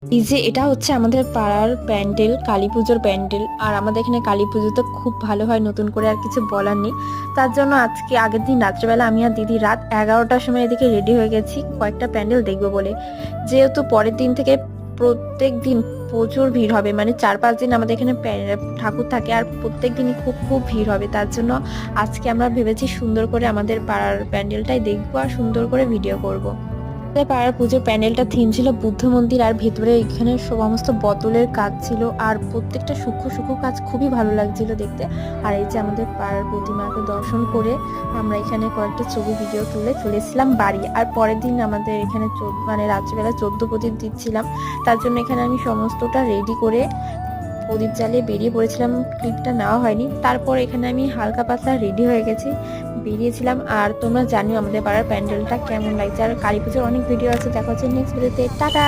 এই যে এটা হচ্ছে আমাদের পাড়ার প্যান্ডেল, কালী পুজোর প্যান্ডেল। আর আমাদের এখানে কালী পুজো তো খুব ভালো হয়, নতুন করে আর কিছু বলার নেই। তার জন্য আজকে আগের দিন রাত্রেবেলা আমি আর দিদি রাত 11টার সময় এদিকে রেডি হয়ে গেছি কয়েকটা প্যান্ডেল দেখবো বলে। যেহেতু পরের দিন থেকে প্রত্যেক দিন প্রচুর ভিড় হবে, মানে 4-5 দিন আমাদের এখানে ঠাকুর থাকে, আর প্রত্যেক দিনই খুব খুব ভিড় হবে। তার জন্য আজকে আমরা ভেবেছি সুন্দর করে আমাদের পাড়ার প্যান্ডেলটাই দেখবো আর সুন্দর করে ভিডিও করব। আমাদের পাড়ার পুজোর প্যান্ডেলটা থিম ছিল বুদ্ধ মন্দির, আর ভেতরে এখানে সমস্ত বোতলের কাজ ছিল, আর প্রত্যেকটা সূক্ষ্ম সূক্ষ্ম কাজ খুবই ভালো লাগছিল দেখতে। আর এই যে আমাদের পাড়ার প্রতিমাকে দর্শন করে আমরা এখানে কয়েকটা ছবি ভিডিও তুলে চলেছিলাম বাড়ি। আর পরের দিন আমাদের এখানে মানে রাত্রিবেলা 14 প্রদীপ দিচ্ছিলাম। তার জন্য এখানে আমি সমস্তটা রেডি করে প্রদীপ জ্বালিয়ে বেরিয়ে পড়েছিলাম, ক্লিপটা নেওয়া হয়নি। তারপর এখানে আমি হালকা পাতলা রেডি হয়ে গেছি, বেরিয়েছিলাম। আর তোমরা জানিও আমাদের পাড়ার প্যান্ডেলটা কেমন লাগছে। আর কালী পুজোর অনেক ভিডিও আছে, দেখা হচ্ছে নেক্সট ভিডিওতে। টাটা।